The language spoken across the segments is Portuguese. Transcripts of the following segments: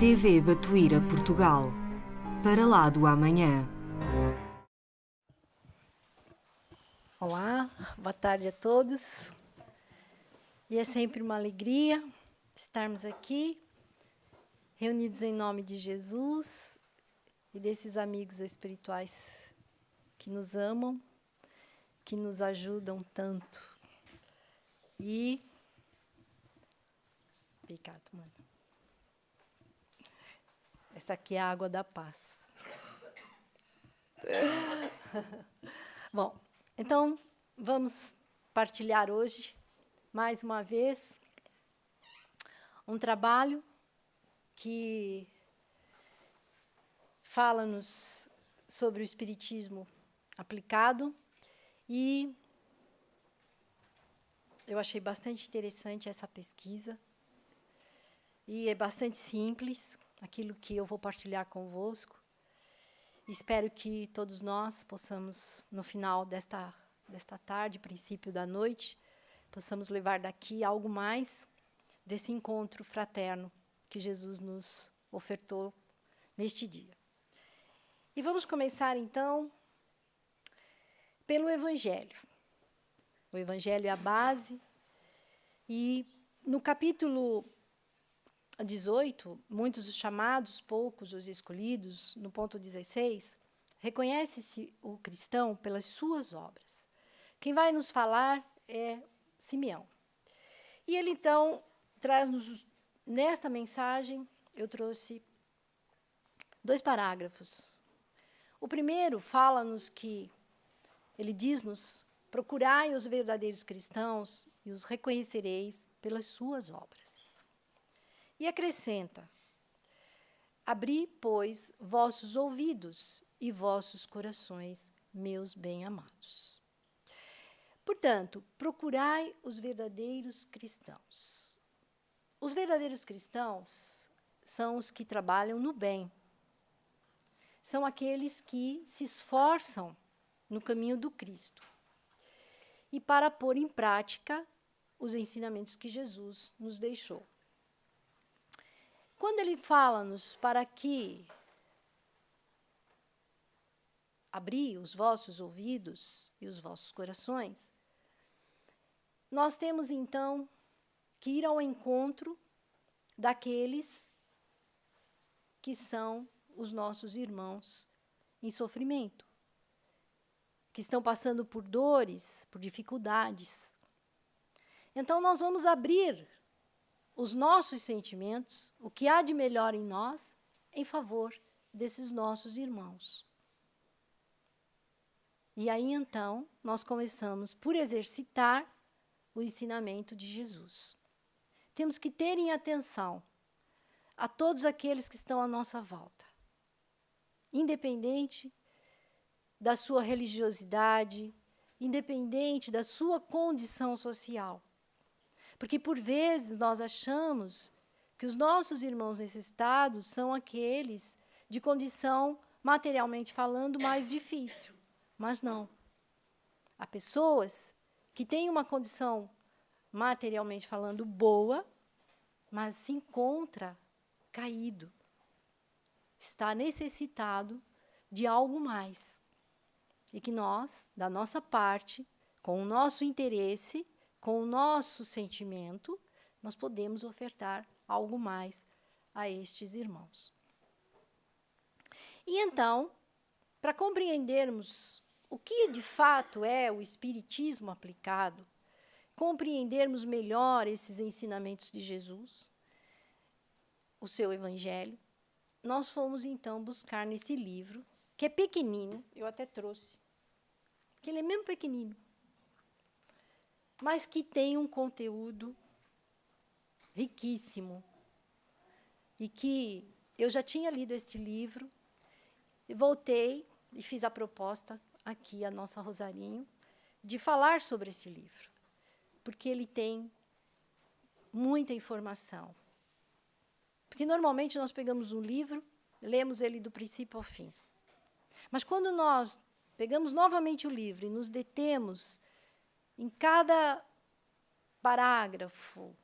TV Batuíra Portugal. Para lá do amanhã. Olá, boa tarde a todos. E é sempre uma alegria estarmos aqui, reunidos em nome de Jesus e desses amigos espirituais que nos amam, que nos ajudam tanto. E... Obrigado, mano. Essa aqui é a água da paz. Bom, então, vamos partilhar hoje, mais uma vez, um trabalho que fala-nos sobre o Espiritismo aplicado e eu achei bastante interessante essa pesquisa e é bastante simples aquilo que eu vou partilhar convosco. Espero que todos nós possamos, no final desta tarde, princípio da noite, possamos levar daqui algo mais desse encontro fraterno que Jesus nos ofertou neste dia. E vamos começar, então, pelo Evangelho. O Evangelho é a base. E no capítulo 18, muitos os chamados, poucos os escolhidos, no ponto 16, reconhece-se o cristão pelas suas obras. Quem vai nos falar é Simeão. E ele, então, traz-nos, nesta mensagem, eu trouxe 2 parágrafos. O primeiro fala-nos que, ele diz-nos, procurai os verdadeiros cristãos e os reconhecereis pelas suas obras. E acrescenta, abri, pois, vossos ouvidos e vossos corações, meus bem-amados. Portanto, procurai os verdadeiros cristãos. Os verdadeiros cristãos são os que trabalham no bem. São aqueles que se esforçam no caminho do Cristo e para pôr em prática os ensinamentos que Jesus nos deixou. Quando ele fala-nos para que abri os vossos ouvidos e os vossos corações, nós temos, então, que ir ao encontro daqueles que são os nossos irmãos em sofrimento, que estão passando por dores, por dificuldades. Então, nós vamos abrir os nossos sentimentos, o que há de melhor em nós, em favor desses nossos irmãos. E aí, então, nós começamos por exercitar o ensinamento de Jesus. Temos que ter em atenção a todos aqueles que estão à nossa volta, independente da sua religiosidade, independente da sua condição social. Porque, por vezes, nós achamos que os nossos irmãos necessitados são aqueles de condição, materialmente falando, mais difícil. Mas não. Há pessoas que têm uma condição, materialmente falando, boa, mas se encontra caído. Está necessitado de algo mais. E que nós, da nossa parte, com o nosso interesse, com o nosso sentimento, nós podemos ofertar algo mais a estes irmãos. E então, para compreendermos o que de fato é o Espiritismo aplicado, compreendermos melhor esses ensinamentos de Jesus, o seu Evangelho, nós fomos então buscar nesse livro, que é pequenino, eu até trouxe, que ele é mesmo pequenino, mas que tem um conteúdo riquíssimo. E que eu já tinha lido este livro, e voltei e fiz a proposta aqui, a nossa Rosarinho, de falar sobre esse livro, porque ele tem muita informação. Porque, normalmente, nós pegamos um livro, lemos ele do princípio ao fim. Mas, quando nós pegamos novamente o livro e nos detemos em cada parágrafo,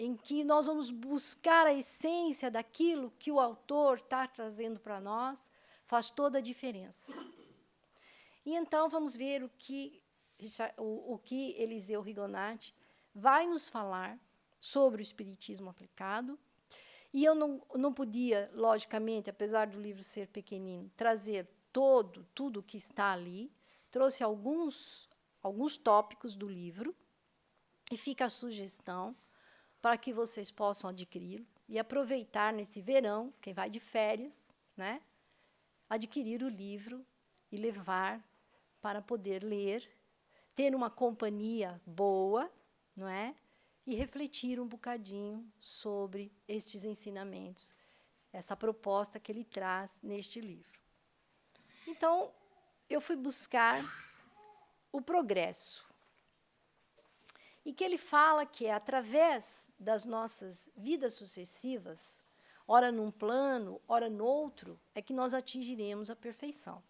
em que nós vamos buscar a essência daquilo que o autor está trazendo para nós, faz toda a diferença. E então vamos ver o que Eliseu Rigonati vai nos falar sobre o espiritismo aplicado. E eu não podia, logicamente, apesar do livro ser pequenino, trazer tudo o que está ali. Trouxe alguns tópicos do livro, e fica a sugestão para que vocês possam adquiri-lo e aproveitar nesse verão, quem vai de férias, né, adquirir o livro e levar para poder ler, ter uma companhia boa, não é? E refletir um bocadinho sobre estes ensinamentos, essa proposta que ele traz neste livro. Então, eu fui buscar o progresso. E que ele fala que é através das nossas vidas sucessivas, ora num plano, ora no outro, é que nós atingiremos a perfeição.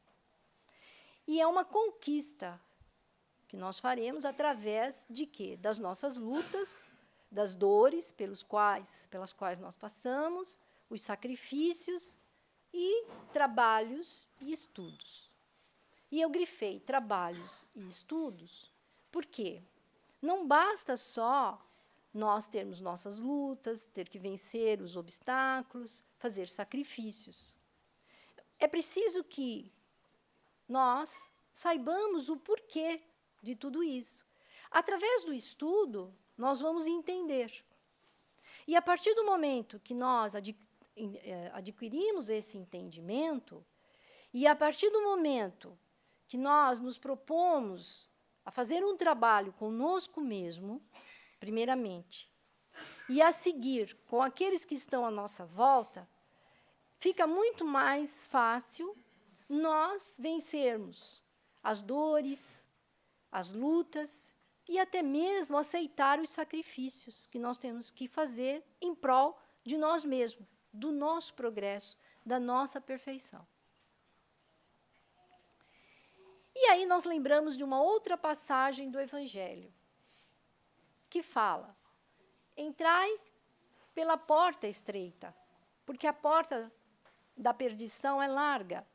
E é uma conquista que nós faremos através de quê? Das nossas lutas, das dores pelas quais nós passamos, os sacrifícios e trabalhos e estudos. E eu grifei trabalhos e estudos, por quê? Não basta só nós termos nossas lutas, ter que vencer os obstáculos, fazer sacrifícios. É preciso que nós saibamos o porquê de tudo isso. Através do estudo, nós vamos entender. E a partir do momento que nós adquirimos esse entendimento, e a partir do momento que nós nos propomos a fazer um trabalho conosco mesmo, primeiramente, e a seguir com aqueles que estão à nossa volta, fica muito mais fácil nós vencermos as dores, as lutas e até mesmo aceitar os sacrifícios que nós temos que fazer em prol de nós mesmos, do nosso progresso, da nossa perfeição. E aí nós lembramos de uma outra passagem do Evangelho, que fala: entrai pela porta estreita, porque a porta da perdição é larga,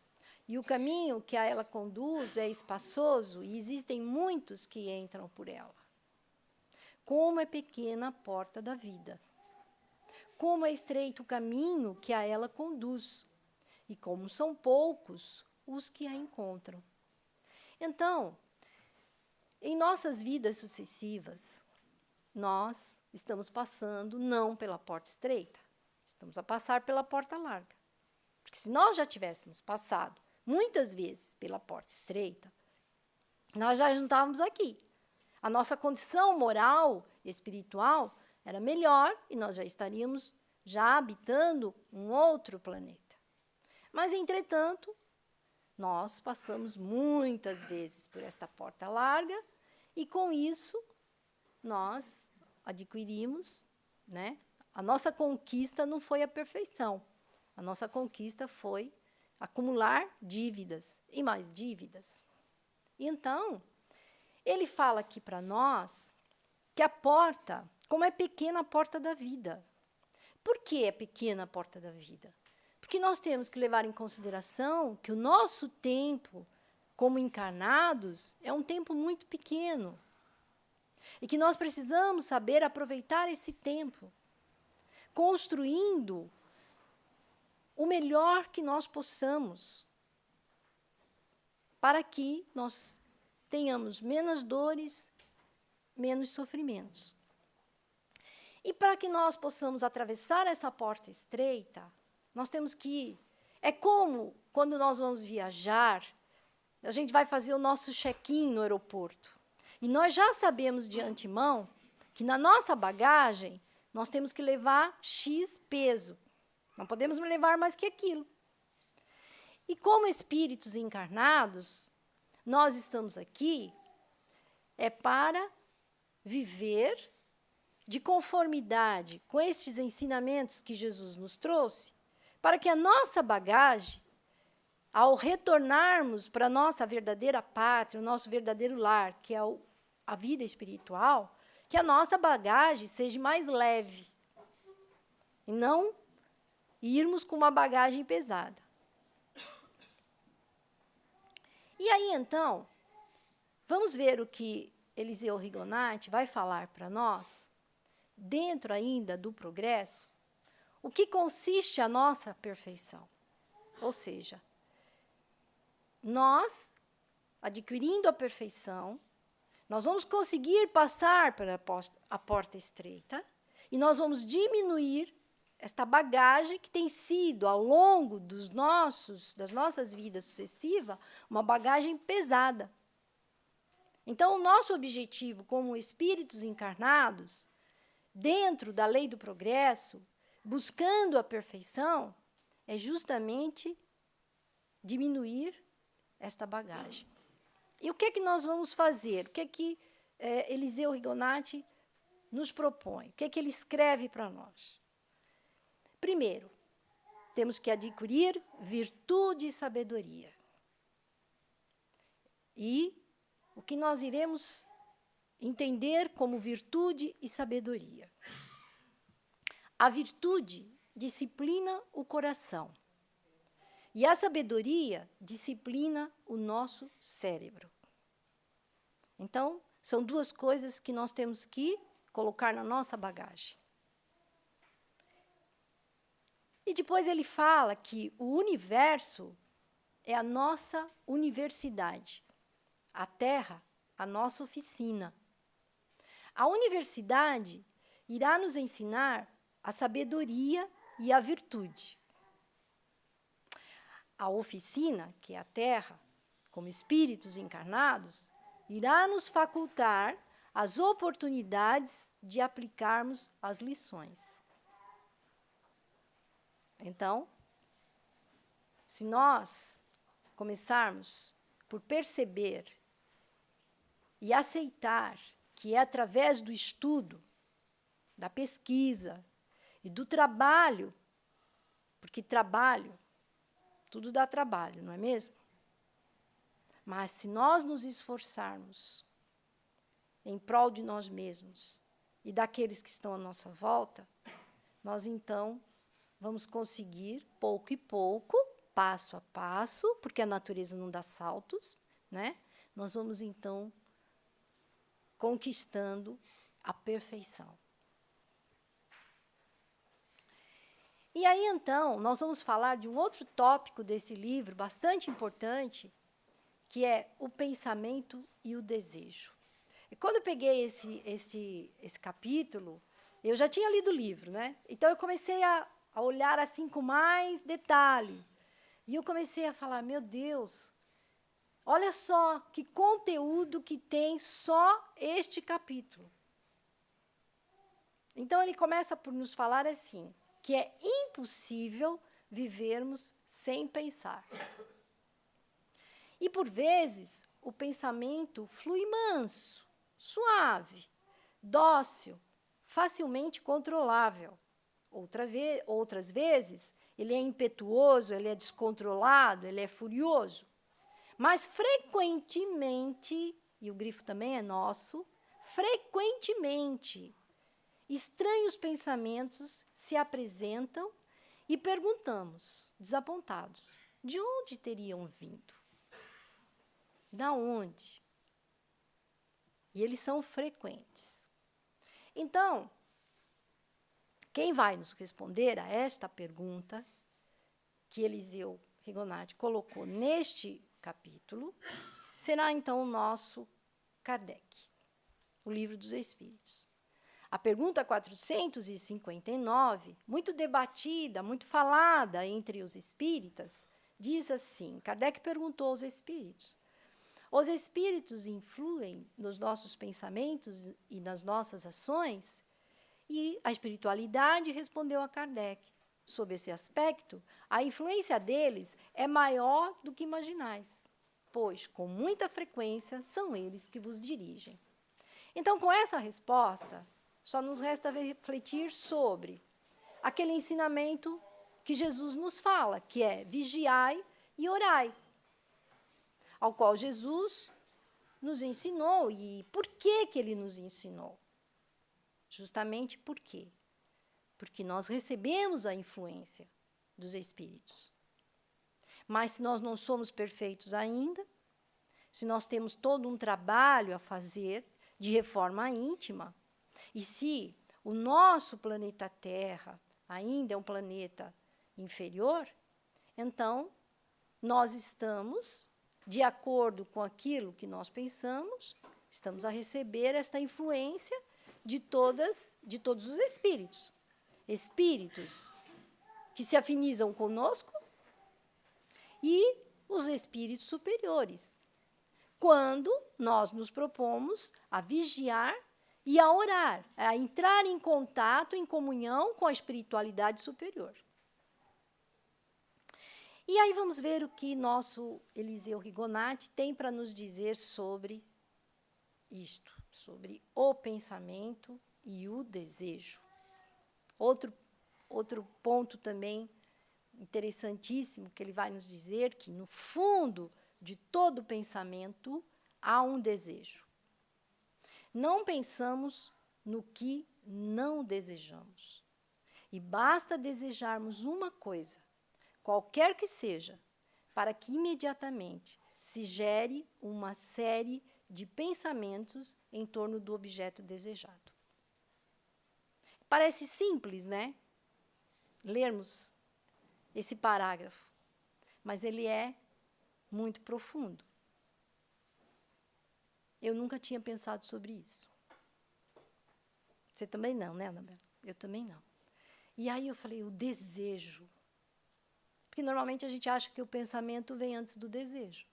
e o caminho que a ela conduz é espaçoso, e existem muitos que entram por ela. Como é pequena a porta da vida, como é estreito o caminho que a ela conduz, e como são poucos os que a encontram. Então, em nossas vidas sucessivas, nós estamos passando não pela porta estreita, estamos a passar pela porta larga. Porque se nós já tivéssemos passado muitas vezes pela porta estreita, nós já não estávamos aqui. A nossa condição moral e espiritual era melhor e nós já estaríamos habitando um outro planeta. Mas, entretanto, nós passamos muitas vezes por esta porta larga e, com isso, nós adquirimos, né? A nossa conquista não foi a perfeição. A nossa conquista foi acumular dívidas e mais dívidas. Então, ele fala aqui para nós que a porta, como é pequena a porta da vida. Por que é pequena a porta da vida? Porque nós temos que levar em consideração que o nosso tempo, como encarnados, é um tempo muito pequeno. E que nós precisamos saber aproveitar esse tempo, construindo o melhor que nós possamos, para que nós tenhamos menos dores, menos sofrimentos. E para que nós possamos atravessar essa porta estreita, nós temos que ir. É como quando nós vamos viajar, a gente vai fazer o nosso check-in no aeroporto. E nós já sabemos de antemão que na nossa bagagem nós temos que levar X peso. Não podemos levar mais que aquilo. E como espíritos encarnados, nós estamos aqui para viver de conformidade com estes ensinamentos que Jesus nos trouxe, para que a nossa bagagem, ao retornarmos para a nossa verdadeira pátria, o nosso verdadeiro lar, que é a vida espiritual, que a nossa bagagem seja mais leve e não irmos com uma bagagem pesada. E aí, então, vamos ver o que Eliseu Rigonati vai falar para nós, dentro ainda do progresso, o que consiste a nossa perfeição. Ou seja, nós, adquirindo a perfeição, nós vamos conseguir passar pela a porta estreita e nós vamos diminuir esta bagagem que tem sido, ao longo das nossas vidas sucessivas, uma bagagem pesada. Então, o nosso objetivo como espíritos encarnados, dentro da lei do progresso, buscando a perfeição, é justamente diminuir esta bagagem. E o que é que nós vamos fazer? O que é que Eliseu Rigonati nos propõe? O que é que ele escreve para nós? Primeiro, temos que adquirir virtude e sabedoria. E o que nós iremos entender como virtude e sabedoria? A virtude disciplina o coração. E a sabedoria disciplina o nosso cérebro. Então, são duas coisas que nós temos que colocar na nossa bagagem. E depois ele fala que o universo é a nossa universidade. A Terra, a nossa oficina. A universidade irá nos ensinar a sabedoria e a virtude. A oficina, que é a Terra, como espíritos encarnados, irá nos facultar as oportunidades de aplicarmos as lições. Então, se nós começarmos por perceber e aceitar que é através do estudo, da pesquisa e do trabalho, porque trabalho, tudo dá trabalho, não é mesmo? Mas se nós nos esforçarmos em prol de nós mesmos e daqueles que estão à nossa volta, nós então vamos conseguir, pouco e pouco, passo a passo, porque a natureza não dá saltos, né? Nós vamos então conquistando a perfeição. E aí, então, nós vamos falar de um outro tópico desse livro, bastante importante, que é o pensamento e o desejo. E quando eu peguei esse capítulo, eu já tinha lido o livro, né? Então, eu comecei a olhar assim com mais detalhe. E eu comecei a falar, meu Deus, olha só que conteúdo que tem só este capítulo. Então, ele começa por nos falar assim, que é impossível vivermos sem pensar. E, por vezes, o pensamento flui manso, suave, dócil, facilmente controlável. Outras vezes, ele é impetuoso, ele é descontrolado, ele é furioso. Mas, frequentemente, e o grifo também é nosso, frequentemente, estranhos pensamentos se apresentam e perguntamos, desapontados, de onde teriam vindo? Da onde? E eles são frequentes. Então, quem vai nos responder a esta pergunta que Eliseu Rigonati colocou neste capítulo será, então, o nosso Kardec, o Livro dos Espíritos. A pergunta 459, muito debatida, muito falada entre os espíritas, diz assim, Kardec perguntou aos espíritos, os espíritos influem nos nossos pensamentos e nas nossas ações? E a espiritualidade respondeu a Kardec, sob esse aspecto, a influência deles é maior do que imaginais, pois, com muita frequência, são eles que vos dirigem. Então, com essa resposta, só nos resta refletir sobre aquele ensinamento que Jesus nos fala, que é vigiai e orai, ao qual Jesus nos ensinou. E por que ele nos ensinou? Justamente por quê? Porque nós recebemos a influência dos espíritos. Mas se nós não somos perfeitos ainda, se nós temos todo um trabalho a fazer de reforma íntima, e se o nosso planeta Terra ainda é um planeta inferior, então nós estamos, de acordo com aquilo que nós pensamos, estamos a receber esta influência de todos os espíritos. Espíritos que se afinizam conosco e os espíritos superiores, quando nós nos propomos a vigiar e a orar, a entrar em contato, em comunhão com a espiritualidade superior. E aí vamos ver o que nosso Eliseu Rigonati tem para nos dizer sobre isto, sobre o pensamento e o desejo. Outro ponto também interessantíssimo que ele vai nos dizer que, no fundo de todo pensamento, há um desejo. Não pensamos no que não desejamos. E basta desejarmos uma coisa, qualquer que seja, para que imediatamente se gere uma série de pensamentos em torno do objeto desejado. Parece simples, né? Lermos esse parágrafo, mas ele é muito profundo. Eu nunca tinha pensado sobre isso. Você também não, né, Anabela? Eu também não. E aí eu falei, o desejo. Porque normalmente a gente acha que o pensamento vem antes do desejo,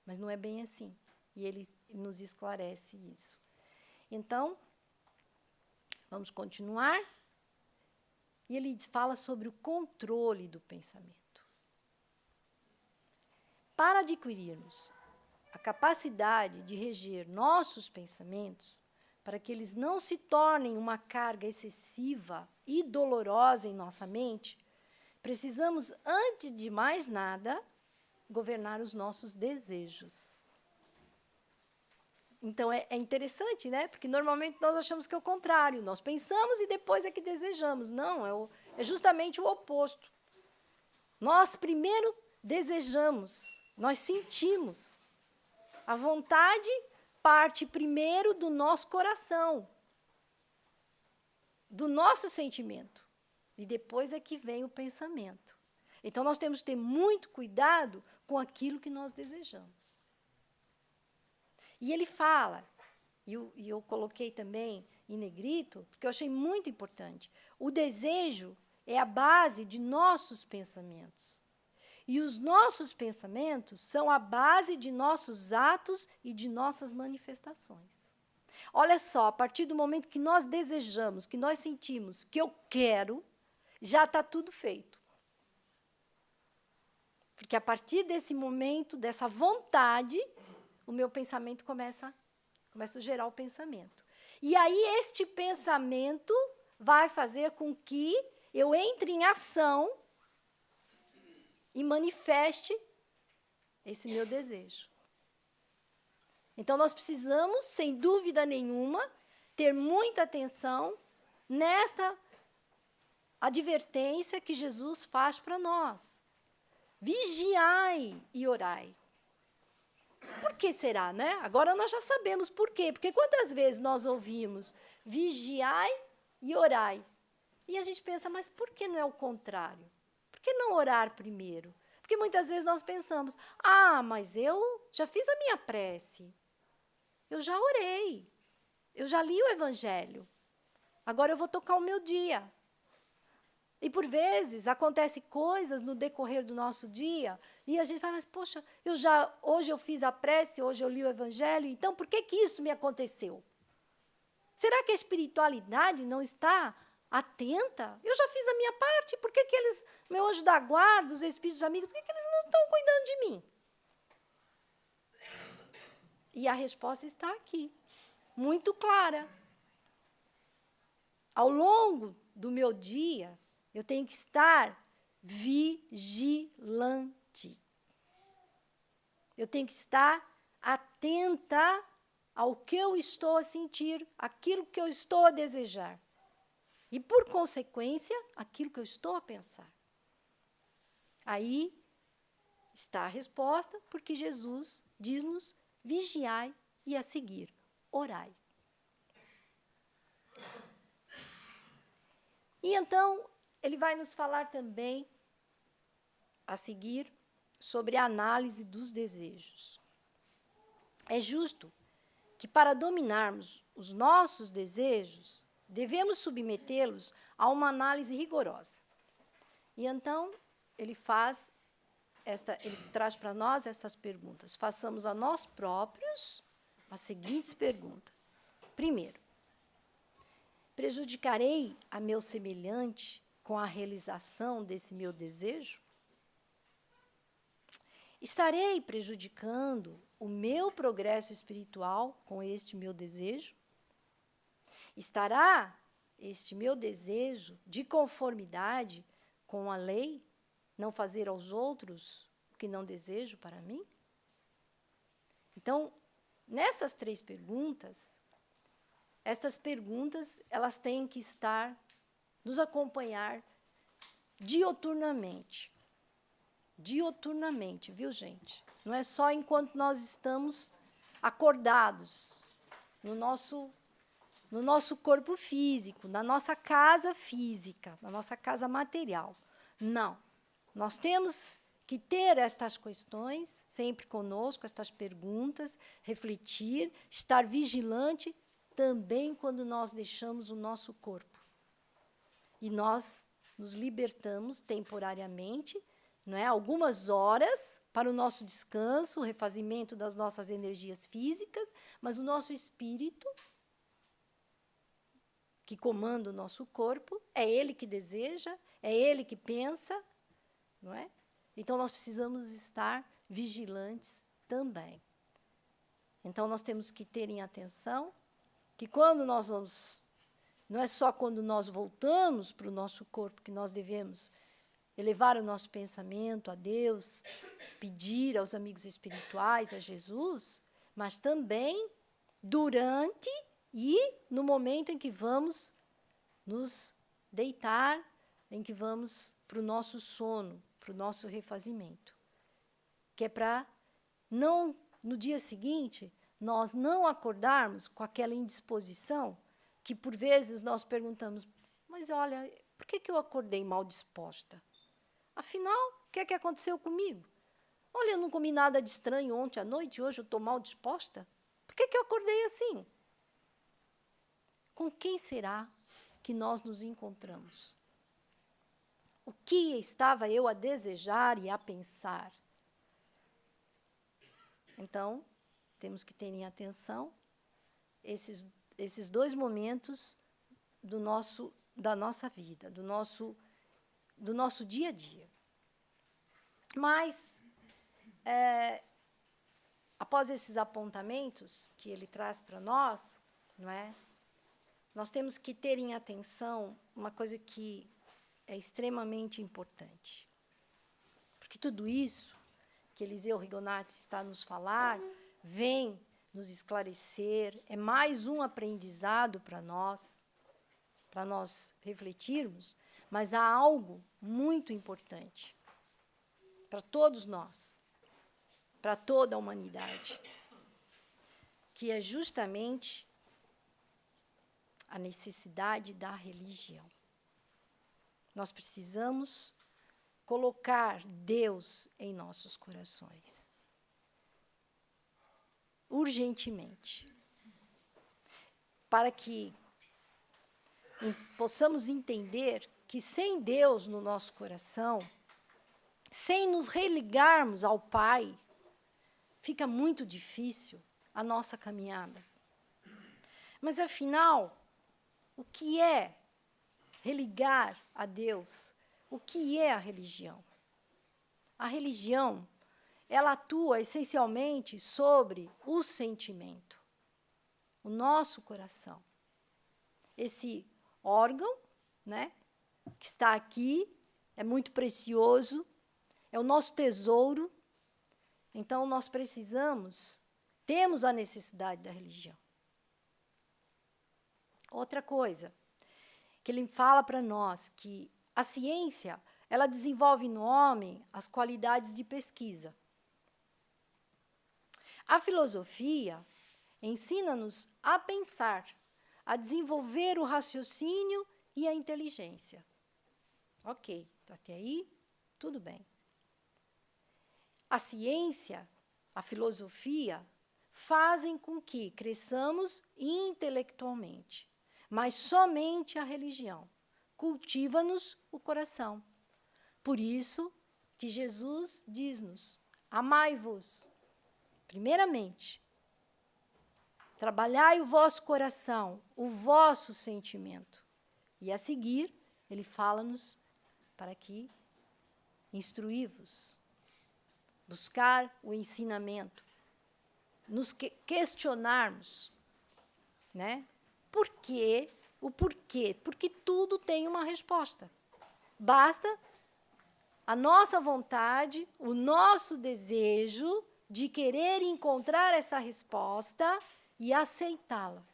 mas não é bem assim. E ele nos esclarece isso. Então, vamos continuar. E ele fala sobre o controle do pensamento. Para adquirirmos a capacidade de reger nossos pensamentos, para que eles não se tornem uma carga excessiva e dolorosa em nossa mente, precisamos, antes de mais nada, governar os nossos desejos. Então, é interessante, né? Porque normalmente nós achamos que é o contrário. Nós pensamos e depois é que desejamos. Não, é justamente o oposto. Nós primeiro desejamos, nós sentimos. A vontade parte primeiro do nosso coração, do nosso sentimento. E depois é que vem o pensamento. Então, nós temos que ter muito cuidado com aquilo que nós desejamos. E ele fala, e eu coloquei também em negrito, porque eu achei muito importante, o desejo é a base de nossos pensamentos. E os nossos pensamentos são a base de nossos atos e de nossas manifestações. Olha só, a partir do momento que nós desejamos, que nós sentimos que eu quero, já está tudo feito. Porque a partir desse momento, dessa vontade, o meu pensamento começa a gerar o pensamento. E aí, este pensamento vai fazer com que eu entre em ação e manifeste esse meu desejo. Então, nós precisamos, sem dúvida nenhuma, ter muita atenção nesta advertência que Jesus faz para nós. Vigiai e orai. Por que será, né? Agora nós já sabemos por quê. Porque quantas vezes nós ouvimos vigiai e orai? E a gente pensa, mas por que não é o contrário? Por que não orar primeiro? Porque muitas vezes nós pensamos, mas eu já fiz a minha prece. Eu já orei. Eu já li o Evangelho. Agora eu vou tocar o meu dia. E, por vezes, acontecem coisas no decorrer do nosso dia e a gente fala, mas, poxa, hoje eu fiz a prece, hoje eu li o Evangelho, então por que isso me aconteceu? Será que a espiritualidade não está atenta? Eu já fiz a minha parte, por que eles, meu anjo da guarda, os espíritos amigos, por que eles não estão cuidando de mim? E a resposta está aqui, muito clara. Ao longo do meu dia, eu tenho que estar vigilante. Eu tenho que estar atenta ao que eu estou a sentir, aquilo que eu estou a desejar. E, por consequência, aquilo que eu estou a pensar. Aí está a resposta, porque Jesus diz-nos: vigiai e a seguir, orai. E então, ele vai nos falar também, a seguir, sobre a análise dos desejos. É justo que, para dominarmos os nossos desejos, devemos submetê-los a uma análise rigorosa. E então, ele traz para nós estas perguntas. Façamos a nós próprios as seguintes perguntas. Primeiro, prejudicarei a meu semelhante com a realização desse meu desejo? Estarei prejudicando o meu progresso espiritual com este meu desejo? Estará este meu desejo de conformidade com a lei, não fazer aos outros o que não desejo para mim? Então, nessas 3 perguntas, estas perguntas elas têm que nos acompanhar dioturnamente. Dioturnamente, viu, gente? Não é só enquanto nós estamos acordados no nosso corpo físico, na nossa casa física, na nossa casa material. Não. Nós temos que ter estas questões sempre conosco, estas perguntas, refletir, estar vigilante também quando nós deixamos o nosso corpo. E nós nos libertamos temporariamente, não é? Algumas horas para o nosso descanso, o refazimento das nossas energias físicas, mas o nosso espírito, que comanda o nosso corpo, é ele que deseja, é ele que pensa, não é? Então, nós precisamos estar vigilantes também. Então, nós temos que ter em atenção que quando nós vamos, não é só quando nós voltamos para o nosso corpo que nós devemos elevar o nosso pensamento a Deus, pedir aos amigos espirituais, a Jesus, mas também durante e no momento em que vamos nos deitar, em que vamos para o nosso sono, para o nosso refazimento. Que é para, no dia seguinte, nós não acordarmos com aquela indisposição que, por vezes, nós perguntamos, mas, olha, por que eu acordei mal disposta? Afinal, o que é que aconteceu comigo? Olha, eu não comi nada de estranho ontem à noite, hoje eu estou mal disposta. Por que eu acordei assim? Com quem será que nós nos encontramos? O que estava eu a desejar e a pensar? Então, temos que ter em atenção esses 2 momentos da nossa vida, do nosso dia a dia. Mas, após esses apontamentos que ele traz para nós, não é? Nós temos que ter em atenção uma coisa que é extremamente importante. Porque tudo isso que Eliseu Rigonati está a nos falar vem nos esclarecer, é mais um aprendizado para nós refletirmos, mas há algo muito importante para todos nós, para toda a humanidade, que é justamente a necessidade da religião. Nós precisamos colocar Deus em nossos corações. Urgentemente. Para que possamos entender que sem Deus no nosso coração, sem nos religarmos ao Pai, fica muito difícil a nossa caminhada. Mas, afinal, o que é religar a Deus? O que é a religião? A religião, ela atua essencialmente sobre o sentimento, o nosso coração. Esse órgão, né, que está aqui, é muito precioso, é o nosso tesouro. Então, nós temos a necessidade da religião. Outra coisa, que ele fala para nós que a ciência, ela desenvolve no homem as qualidades de pesquisa. A filosofia ensina-nos a pensar, a desenvolver o raciocínio e a inteligência. Ok, até aí, tudo bem. A ciência, a filosofia, fazem com que cresçamos intelectualmente, mas somente a religião cultiva-nos o coração. Por isso que Jesus diz-nos: amai-vos, primeiramente. Trabalhai o vosso coração, o vosso sentimento. E a seguir, ele fala-nos para que instruí-vos, buscar o ensinamento, nos questionarmos, né? Por quê? O porquê? Porque tudo tem uma resposta. Basta a nossa vontade, o nosso desejo de querer encontrar essa resposta e aceitá-la.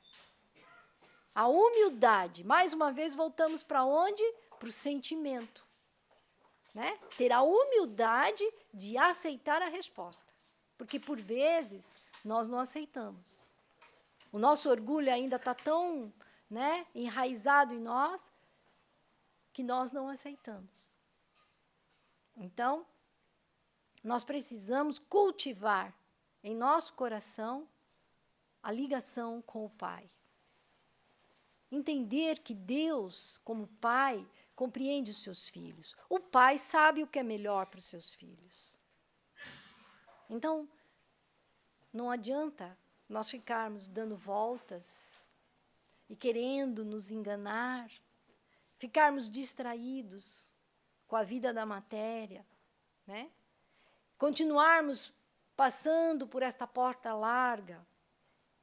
A humildade, mais uma vez voltamos para onde? Para o sentimento. Né? Ter a humildade de aceitar a resposta. Porque, por vezes, nós não aceitamos. O nosso orgulho ainda está tão, né, enraizado em nós que nós não aceitamos. Então, nós precisamos cultivar em nosso coração a ligação com o Pai. Entender que Deus, como Pai, compreende os seus filhos. O Pai sabe o que é melhor para os seus filhos. Então, não adianta nós ficarmos dando voltas e querendo nos enganar, ficarmos distraídos com a vida da matéria, né? Continuarmos passando por esta porta larga,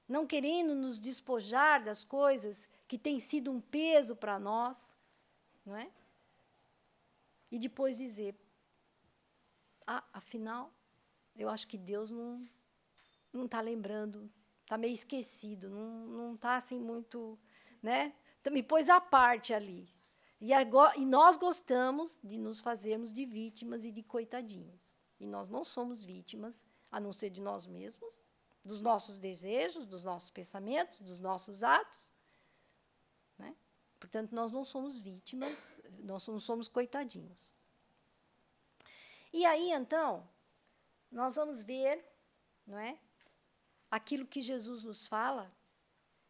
não querendo nos despojar das coisas que têm sido um peso para nós, não é? E depois dizer, afinal, eu acho que Deus não está lembrando, está meio esquecido, não está assim muito, né? Então, me pôs à parte ali. E nós gostamos de nos fazermos de vítimas e de coitadinhos. E nós não somos vítimas, a não ser de nós mesmos, dos nossos desejos, dos nossos pensamentos, dos nossos atos. Né? Portanto, nós não somos vítimas, nós não somos coitadinhos. E aí, então, nós vamos ver, não é, aquilo que Jesus nos fala,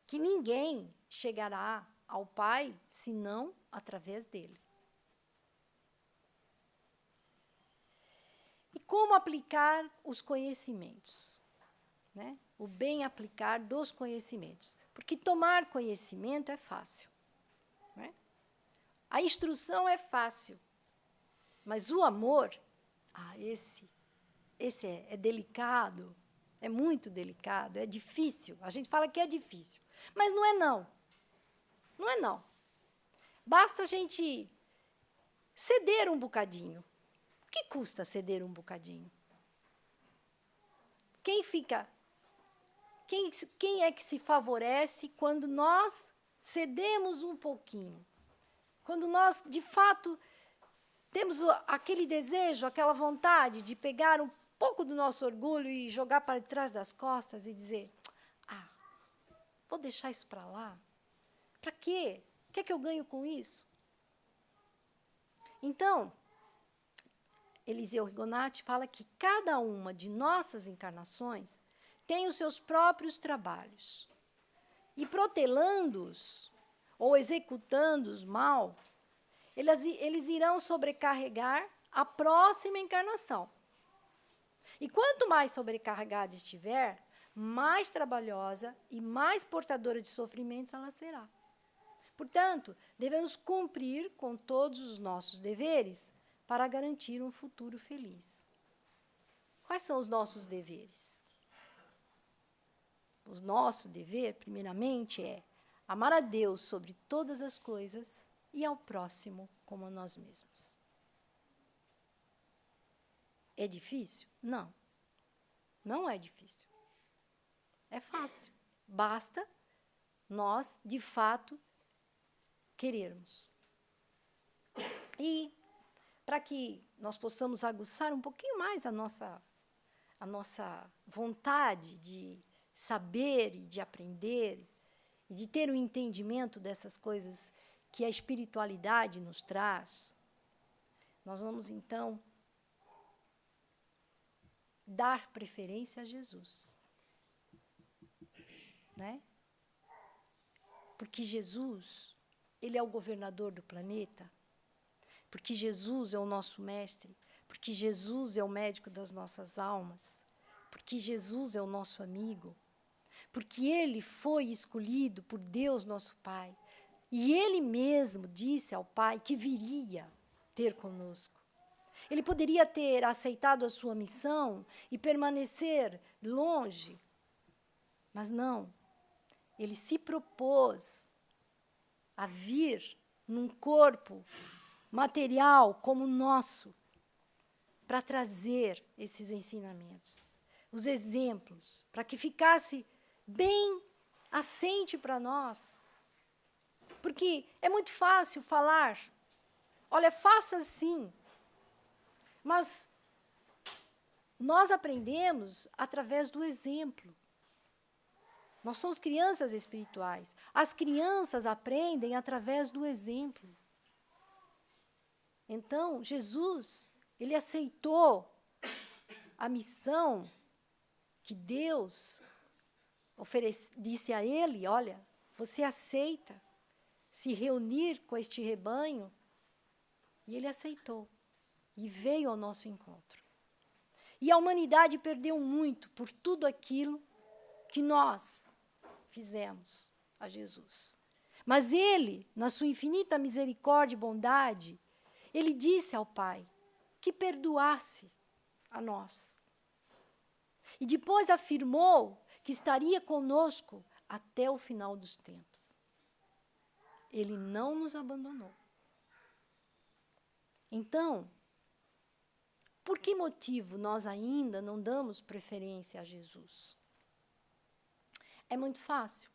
que ninguém chegará ao Pai senão através dele. E como aplicar os conhecimentos? Né? O bem aplicar dos conhecimentos. Porque tomar conhecimento é fácil. Né? A instrução é fácil. Mas o amor, esse é delicado, é muito delicado, é difícil. A gente fala que é difícil. Mas não é não. Não é não. Basta a gente ceder um bocadinho. O que custa ceder um bocadinho? Quem é que se favorece quando nós cedemos um pouquinho? Quando nós, de fato, temos aquele desejo, aquela vontade de pegar um pouco do nosso orgulho e jogar para trás das costas e dizer, vou deixar isso para lá? Para quê? O que é que eu ganho com isso? Então, Eliseu Rigonati fala que cada uma de nossas encarnações tem os seus próprios trabalhos. E protelando-os, ou executando-os mal, eles irão sobrecarregar a próxima encarnação. E quanto mais sobrecarregada estiver, mais trabalhosa e mais portadora de sofrimentos ela será. Portanto, devemos cumprir com todos os nossos deveres para garantir um futuro feliz. Quais são os nossos deveres? O nosso dever, primeiramente, é amar a Deus sobre todas as coisas e ao próximo como a nós mesmos. É difícil? Não. Não é difícil. É fácil. Basta nós, de fato, querermos. E para que nós possamos aguçar um pouquinho mais a nossa vontade de saber e de aprender, e de ter um entendimento dessas coisas que a espiritualidade nos traz, nós vamos, então, dar preferência a Jesus. Né? Porque Jesus, ele é o governador do planeta, porque Jesus é o nosso mestre, porque Jesus é o médico das nossas almas, porque Jesus é o nosso amigo, porque ele foi escolhido por Deus, nosso Pai, e ele mesmo disse ao Pai que viria ter conosco. Ele poderia ter aceitado a sua missão e permanecer longe, mas não. Ele se propôs a vir num corpo material como o nosso, para trazer esses ensinamentos, os exemplos, para que ficasse bem assente para nós. Porque é muito fácil falar, olha, faça assim, mas nós aprendemos através do exemplo. Nós somos crianças espirituais. As crianças aprendem através do exemplo. Então, Jesus, ele aceitou a missão que Deus disse a ele, olha, você aceita se reunir com este rebanho? E ele aceitou. E veio ao nosso encontro. E a humanidade perdeu muito por tudo aquilo que nós fizemos a Jesus. Mas ele, na sua infinita misericórdia e bondade, ele disse ao Pai que perdoasse a nós. E depois afirmou que estaria conosco até o final dos tempos. Ele não nos abandonou. Então, por que motivo nós ainda não damos preferência a Jesus? É muito fácil,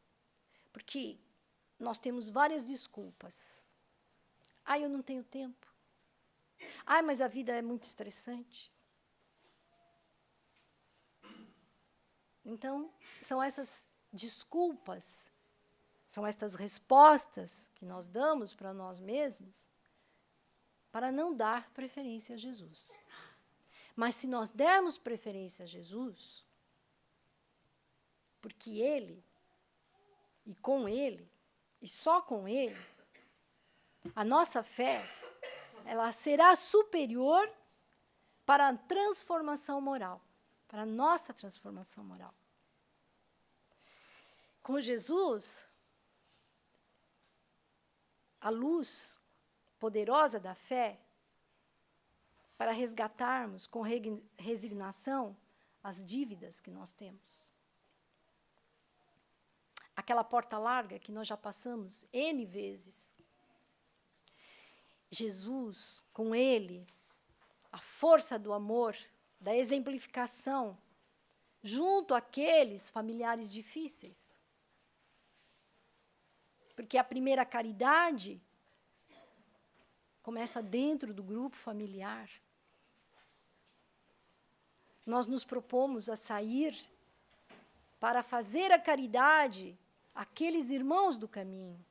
porque nós temos várias desculpas. Eu não tenho tempo. Mas a vida é muito estressante. Então, são essas desculpas, são estas respostas que nós damos para nós mesmos para não dar preferência a Jesus. Mas se nós dermos preferência a Jesus, porque ele, e com ele, e só com ele, a nossa fé, ela será superior para a transformação moral, para a nossa transformação moral. Com Jesus, a luz poderosa da fé, para resgatarmos com resignação as dívidas que nós temos. Aquela porta larga que nós já passamos N vezes. Jesus, com ele, a força do amor, da exemplificação, junto àqueles familiares difíceis. Porque a primeira caridade começa dentro do grupo familiar. Nós nos propomos a sair para fazer a caridade àqueles irmãos do caminho.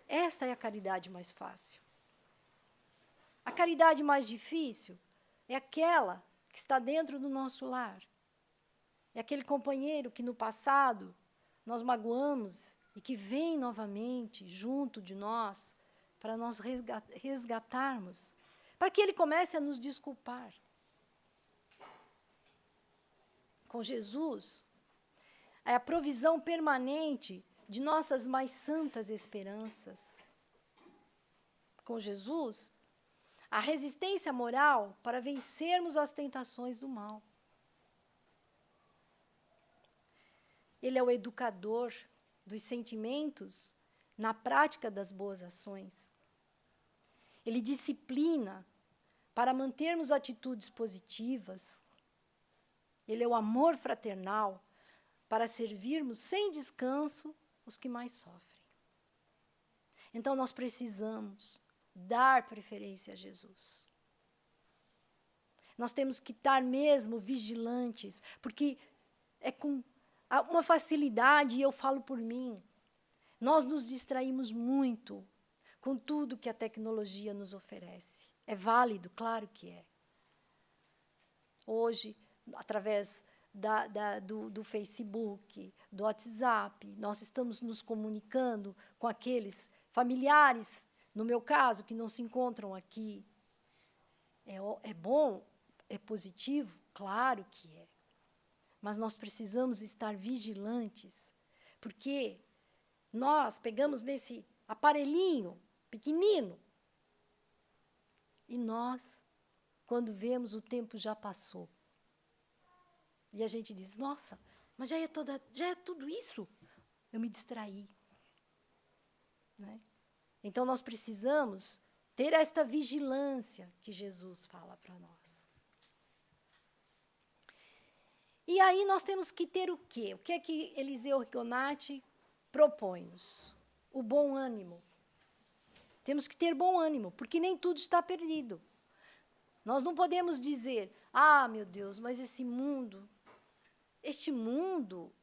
Esta é a caridade mais fácil. A caridade mais difícil é aquela que está dentro do nosso lar. É aquele companheiro que no passado nós magoamos e que vem novamente junto de nós para nós resgatarmos, para que ele comece a nos desculpar. Com Jesus, é a provisão permanente de nossas mais santas esperanças. Com Jesus, a resistência moral para vencermos as tentações do mal. Ele é o educador dos sentimentos na prática das boas ações. Ele disciplina para mantermos atitudes positivas. Ele é o amor fraternal para servirmos sem descanso os que mais sofrem. Então, nós precisamos dar preferência a Jesus. Nós temos que estar mesmo vigilantes, porque é com uma facilidade, e eu falo por mim, nós nos distraímos muito com tudo que a tecnologia nos oferece. É válido? Claro que é. Hoje, através do Facebook, do WhatsApp, nós estamos nos comunicando com aqueles familiares, no meu caso, que não se encontram aqui. É bom? É positivo? Claro que é. Mas nós precisamos estar vigilantes, porque nós pegamos nesse aparelhinho pequenino e nós, quando vemos, o tempo já passou. E a gente diz, nossa, mas já é tudo isso? Eu me distraí. Né? Então, nós precisamos ter esta vigilância que Jesus fala para nós. E aí nós temos que ter o quê? O que é que Eliseu Rigonati propõe-nos? O bom ânimo. Temos que ter bom ânimo, porque nem tudo está perdido. Nós não podemos dizer, meu Deus, mas este mundo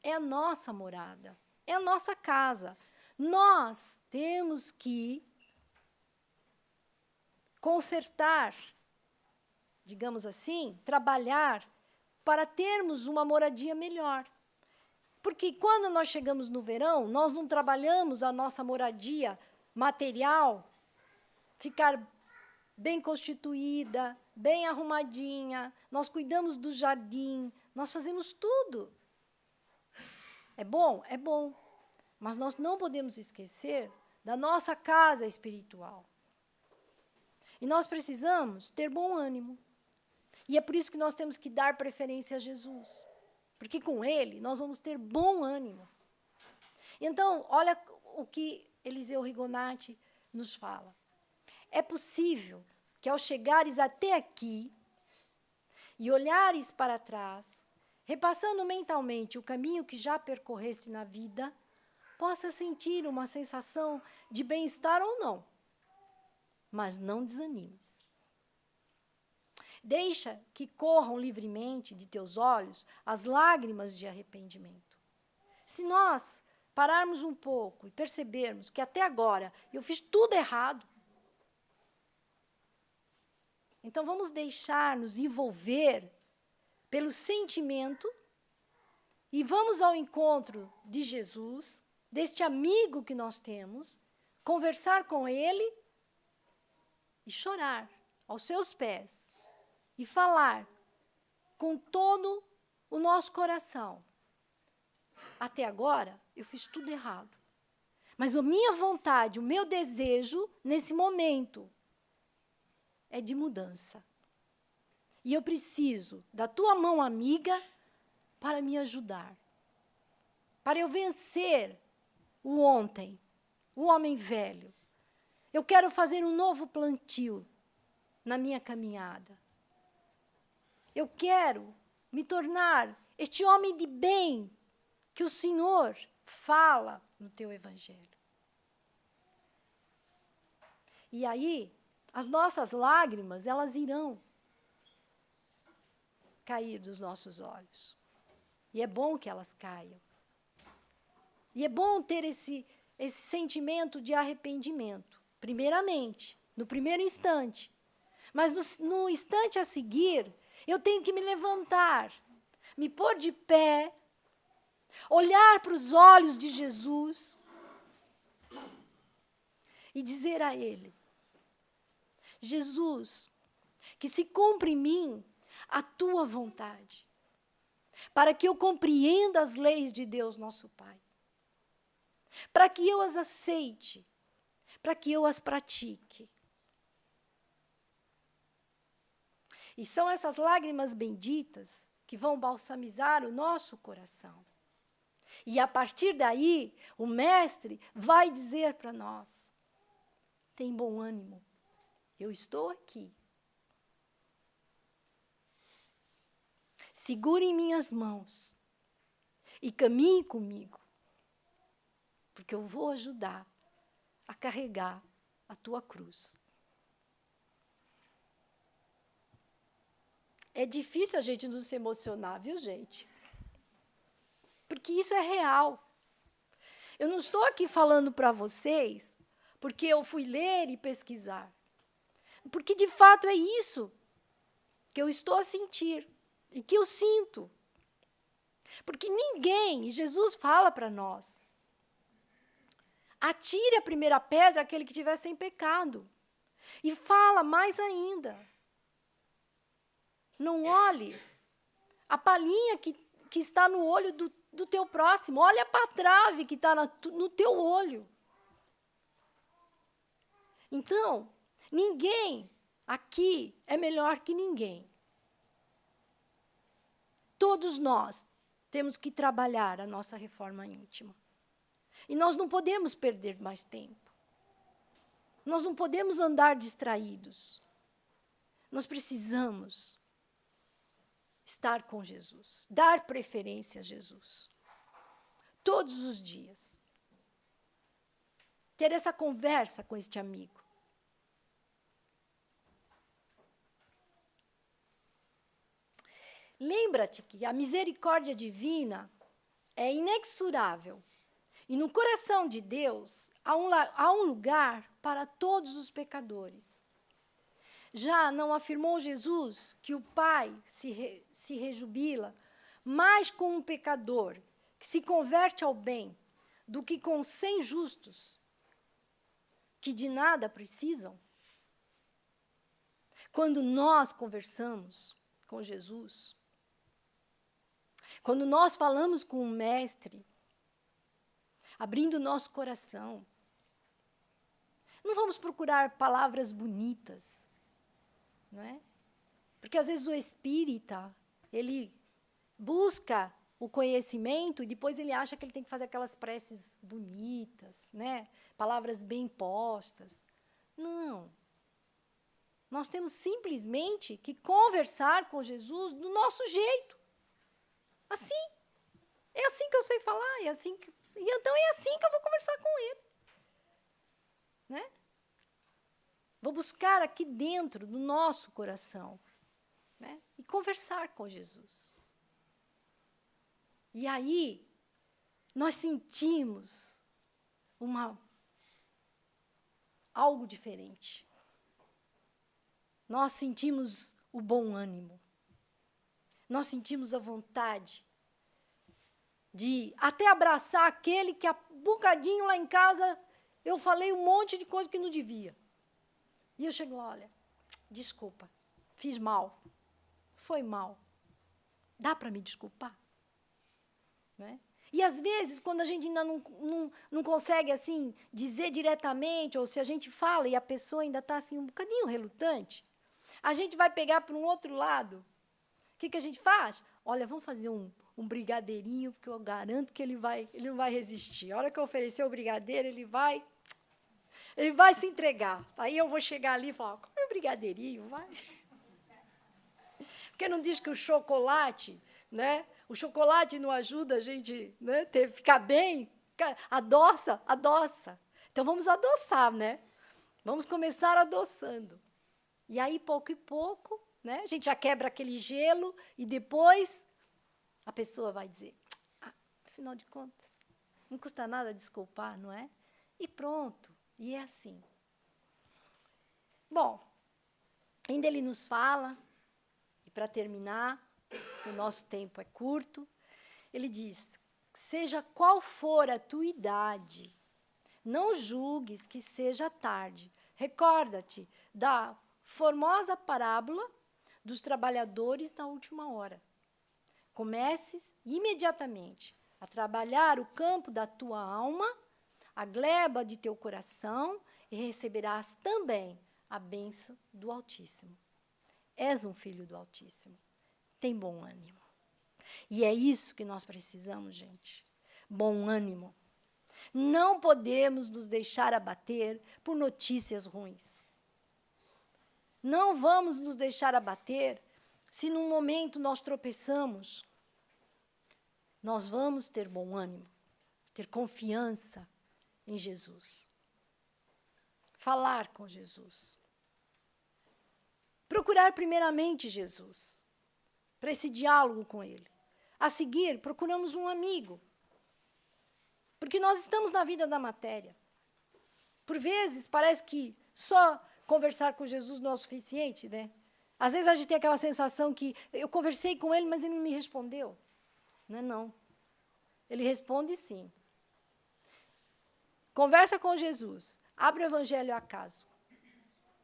é a nossa morada, é a nossa casa. Nós temos que consertar, digamos assim, trabalhar para termos uma moradia melhor. Porque quando nós chegamos no verão, nós não trabalhamos a nossa moradia material, ficar bem constituída, bem arrumadinha, nós cuidamos do jardim, nós fazemos tudo. É bom? É bom. Mas nós não podemos esquecer da nossa casa espiritual. E nós precisamos ter bom ânimo. E é por isso que nós temos que dar preferência a Jesus. Porque com Ele nós vamos ter bom ânimo. Então, olha o que Eliseu Rigonati nos fala. É possível que ao chegares até aqui e olhares para trás, repassando mentalmente o caminho que já percorreste na vida, possa sentir uma sensação de bem-estar ou não. Mas não desanimes. Deixa que corram livremente de teus olhos as lágrimas de arrependimento. Se nós pararmos um pouco e percebermos que até agora eu fiz tudo errado, então vamos deixar-nos envolver pelo sentimento e vamos ao encontro de Jesus, deste amigo que nós temos, conversar com ele e chorar aos seus pés e falar com todo o nosso coração. Até agora, eu fiz tudo errado. Mas a minha vontade, o meu desejo, nesse momento, é de mudança. E eu preciso da tua mão amiga para me ajudar. Para eu vencer o ontem, o homem velho. Eu quero fazer um novo plantio na minha caminhada. Eu quero me tornar este homem de bem que o Senhor fala no teu evangelho. E aí, as nossas lágrimas, elas irão cair dos nossos olhos. E é bom que elas caiam. E é bom ter esse sentimento de arrependimento, primeiramente, no primeiro instante. Mas no instante a seguir, eu tenho que me levantar, me pôr de pé, olhar para os olhos de Jesus e dizer a Ele, Jesus, que se cumpra em mim a tua vontade, para que eu compreenda as leis de Deus, nosso Pai, para que eu as aceite, para que eu as pratique. E são essas lágrimas benditas que vão balsamizar o nosso coração. E a partir daí, o Mestre vai dizer para nós, tem bom ânimo, eu estou aqui. Segure em minhas mãos e caminhe comigo, porque eu vou ajudar a carregar a tua cruz. É difícil a gente não se emocionar, viu, gente? Porque isso é real. Eu não estou aqui falando para vocês porque eu fui ler e pesquisar. Porque, de fato, é isso que eu estou a sentir e que eu sinto. Porque ninguém, e Jesus fala para nós, atire a primeira pedra aquele que estiver sem pecado. E fala mais ainda, não olhe a palhinha que está no olho do teu próximo, olha para a trave que está no teu olho. Então, ninguém aqui é melhor que ninguém. Todos nós temos que trabalhar a nossa reforma íntima. E nós não podemos perder mais tempo. Nós não podemos andar distraídos. Nós precisamos estar com Jesus, dar preferência a Jesus. Todos os dias. Ter essa conversa com este amigo. Lembra-te que a misericórdia divina é inexorável. E no coração de Deus há um lugar para todos os pecadores. Já não afirmou Jesus que o Pai se rejubila mais com um pecador que se converte ao bem do que com 100 justos que de nada precisam? Quando nós conversamos com Jesus, quando nós falamos com o Mestre, abrindo o nosso coração, não vamos procurar palavras bonitas, não é? Porque, às vezes, o espírita, ele busca o conhecimento e depois ele acha que ele tem que fazer aquelas preces bonitas, né? Palavras bem postas. Não. Nós temos simplesmente que conversar com Jesus do nosso jeito. Assim. É assim que eu sei falar, é assim que... E então é assim que eu vou conversar com ele. Né? Vou buscar aqui dentro do nosso coração, né? E conversar com Jesus. E aí, nós sentimos algo diferente. Nós sentimos o bom ânimo. Nós sentimos a vontade de até abraçar aquele que há bocadinho lá em casa eu falei um monte de coisa que não devia. E eu chego lá, olha, desculpa, fiz mal, foi mal. Dá para me desculpar? Né? E, às vezes, quando a gente ainda não consegue assim, dizer diretamente, ou se a gente fala e a pessoa ainda está assim, um bocadinho relutante, a gente vai pegar para um outro lado. O que a gente faz? Olha, vamos fazer um brigadeirinho, porque eu garanto que ele não vai resistir. A hora que eu oferecer o brigadeiro, ele vai se entregar. Aí eu vou chegar ali e falar, come um brigadeirinho, vai. Porque não diz que o chocolate, né? O chocolate não ajuda a gente, né, ficar bem, adoça. Então, vamos adoçar, né? Vamos começar adoçando. E aí, pouco e pouco, né, a gente já quebra aquele gelo e depois a pessoa vai dizer, afinal de contas, não custa nada desculpar, não é? E pronto, e é assim. Bom, ainda ele nos fala, e para terminar, o nosso tempo é curto, ele diz, seja qual for a tua idade, não julgues que seja tarde. Recorda-te da formosa parábola dos trabalhadores na última hora. Comeces imediatamente a trabalhar o campo da tua alma, a gleba de teu coração, e receberás também a bênção do Altíssimo. És um filho do Altíssimo. Tem bom ânimo. E é isso que nós precisamos, gente. Bom ânimo. Não podemos nos deixar abater por notícias ruins. Não vamos nos deixar abater se num momento nós tropeçamos. Nós vamos ter bom ânimo, ter confiança em Jesus. falar com Jesus. Procurar primeiramente Jesus, para esse diálogo com Ele. A seguir, procuramos um amigo. Porque nós estamos na vida da matéria. Por vezes, parece que só conversar com Jesus não é o suficiente, né? Às vezes a gente tem aquela sensação que eu conversei com Ele, mas Ele não me respondeu. Não é não. Ele responde sim. Conversa com Jesus. Abre o Evangelho acaso.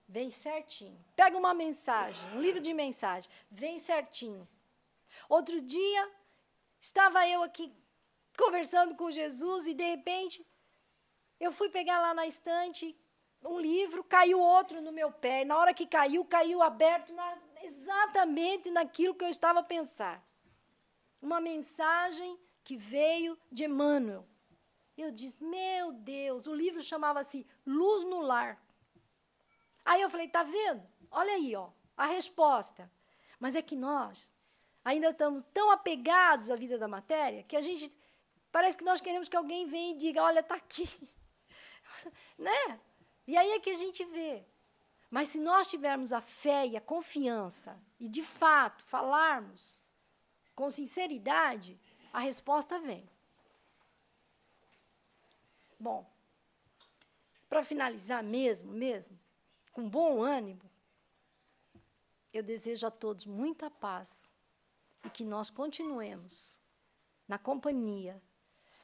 Vem certinho. Pega uma mensagem, um livro de mensagem. Vem certinho. Outro dia, estava eu aqui conversando com Jesus e, de repente, eu fui pegar lá na estante um livro, caiu outro no meu pé. E na hora que caiu, caiu aberto exatamente naquilo que eu estava a pensar. Uma mensagem que veio de Emmanuel. Eu disse, meu Deus, o livro chamava-se Luz no Lar. Aí eu falei, tá vendo? Olha aí, ó, a resposta. Mas é que nós ainda estamos tão apegados à vida da matéria que a gente parece que nós queremos que alguém venha e diga, olha, está aqui. Né? E aí é que a gente vê. Mas se nós tivermos a fé e a confiança e, de fato, falarmos com sinceridade, a resposta vem. Bom, para finalizar mesmo, com bom ânimo, eu desejo a todos muita paz e que nós continuemos na companhia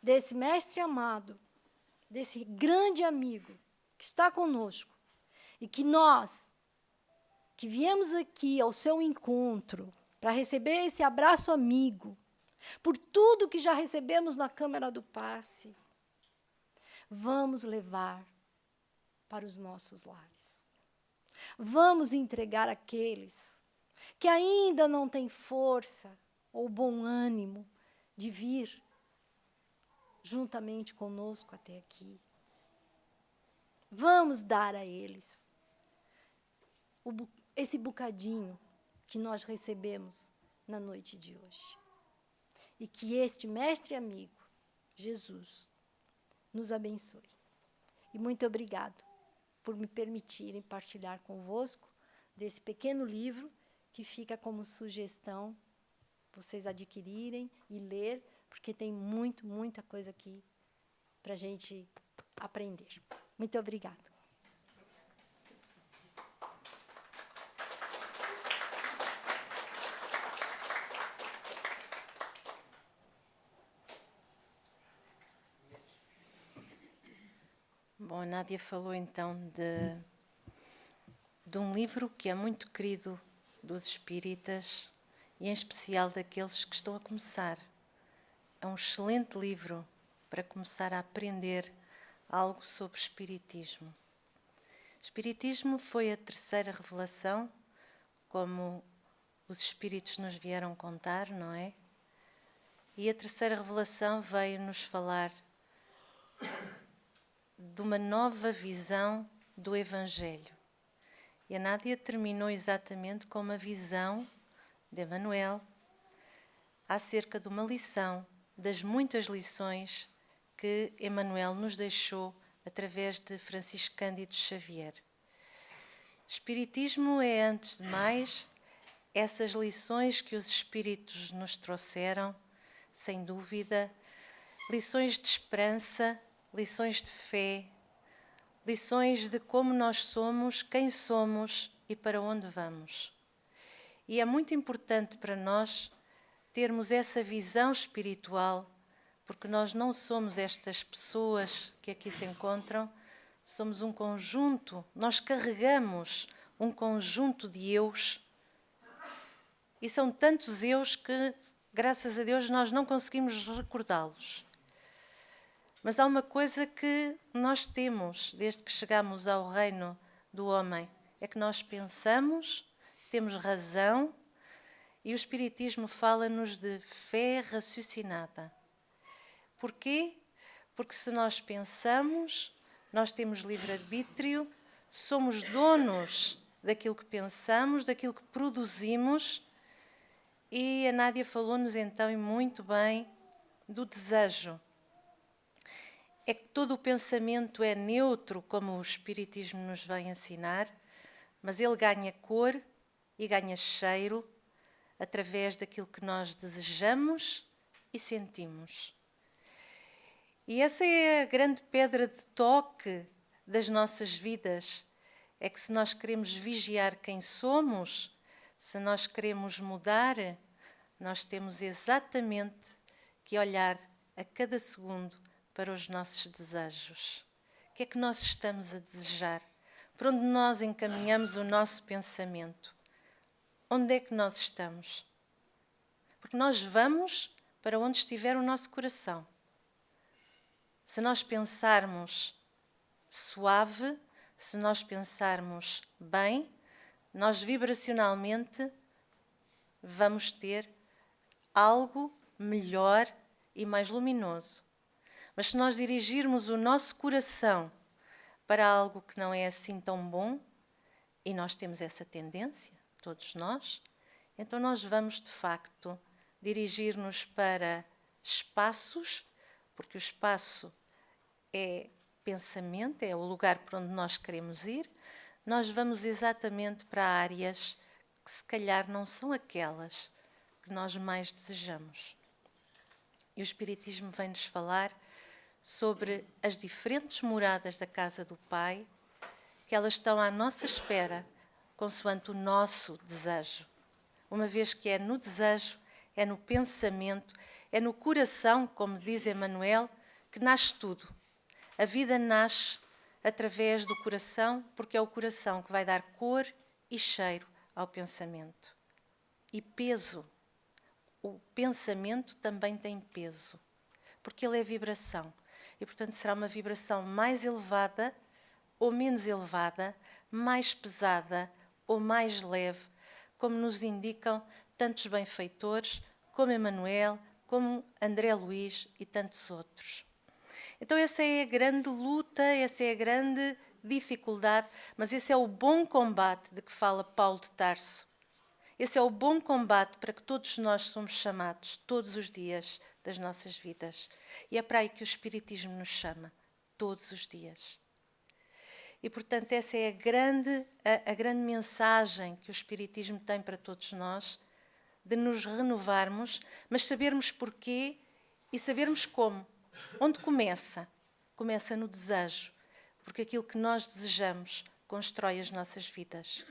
desse mestre amado, desse grande amigo que está conosco e que nós, que viemos aqui ao seu encontro para receber esse abraço amigo, por tudo que já recebemos na Câmara do Passe, vamos levar para os nossos lares. Vamos entregar àqueles que ainda não têm força ou bom ânimo de vir juntamente conosco até aqui. Vamos dar a eles esse bocadinho que nós recebemos na noite de hoje. E que este mestre amigo, Jesus, nos abençoe. E muito obrigado por me permitirem partilhar convosco desse pequeno livro que fica como sugestão vocês adquirirem e ler, porque tem muita coisa aqui para a gente aprender. Muito obrigada. Bom, a Nádia falou então de um livro que é muito querido dos espíritas e em especial daqueles que estão a começar. É um excelente livro para começar a aprender algo sobre espiritismo. Espiritismo foi a terceira revelação, como os espíritos nos vieram contar, não é? E a terceira revelação veio-nos falar de uma nova visão do Evangelho. E a Nádia terminou exatamente com uma visão de Emmanuel acerca de uma lição, das muitas lições que Emmanuel nos deixou através de Francisco Cândido Xavier. Espiritismo é, antes de mais, essas lições que os espíritos nos trouxeram, sem dúvida, lições de esperança, lições de fé, lições de como nós somos, quem somos e para onde vamos. E é muito importante para nós termos essa visão espiritual, porque nós não somos estas pessoas que aqui se encontram, somos um conjunto, nós carregamos um conjunto de eus, e são tantos eus que, graças a Deus, nós não conseguimos recordá-los. Mas há uma coisa que nós temos, desde que chegamos ao reino do homem, é que nós pensamos, temos razão, e o Espiritismo fala-nos de fé raciocinada. Porquê? Porque se nós pensamos, nós temos livre-arbítrio, somos donos daquilo que pensamos, daquilo que produzimos, e a Nádia falou-nos então e muito bem do desejo. é que todo o pensamento é neutro, como o Espiritismo nos vem ensinar, mas ele ganha cor e ganha cheiro através daquilo que nós desejamos e sentimos. E essa é a grande pedra de toque das nossas vidas. É que se nós queremos vigiar quem somos, se nós queremos mudar, nós temos exatamente que olhar a cada segundo para os nossos desejos. O que é que nós estamos a desejar? Por onde nós encaminhamos o nosso pensamento? Onde é que nós estamos? Porque nós vamos para onde estiver o nosso coração. Se nós pensarmos suave, se nós pensarmos bem, nós vibracionalmente vamos ter algo melhor e mais luminoso. Mas se nós dirigirmos o nosso coração para algo que não é assim tão bom, e nós temos essa tendência, todos nós, então nós vamos de facto dirigir-nos para espaços, porque o espaço é pensamento, é o lugar para onde nós queremos ir, nós vamos exatamente para áreas que se calhar não são aquelas que nós mais desejamos. E o Espiritismo vem-nos falar sobre as diferentes moradas da casa do Pai, que elas estão à nossa espera, consoante o nosso desejo. Uma vez que é no desejo, é no pensamento, é no coração, como diz Emmanuel, que nasce tudo. A vida nasce através do coração, porque é o coração que vai dar cor e cheiro ao pensamento. E peso. O pensamento também tem peso, porque ele é vibração. E, portanto, será uma vibração mais elevada ou menos elevada, mais pesada ou mais leve, como nos indicam tantos benfeitores, como Emmanuel, como André Luís e tantos outros. Então essa é a grande luta, essa é a grande dificuldade, mas esse é o bom combate de que fala Paulo de Tarso. Esse é o bom combate para que todos nós somos chamados todos os dias das nossas vidas. E é para aí que o Espiritismo nos chama, todos os dias. E, portanto, essa é a grande mensagem que o Espiritismo tem para todos nós, de nos renovarmos, mas sabermos porquê e sabermos como. Onde começa? Começa no desejo, porque aquilo que nós desejamos constrói as nossas vidas.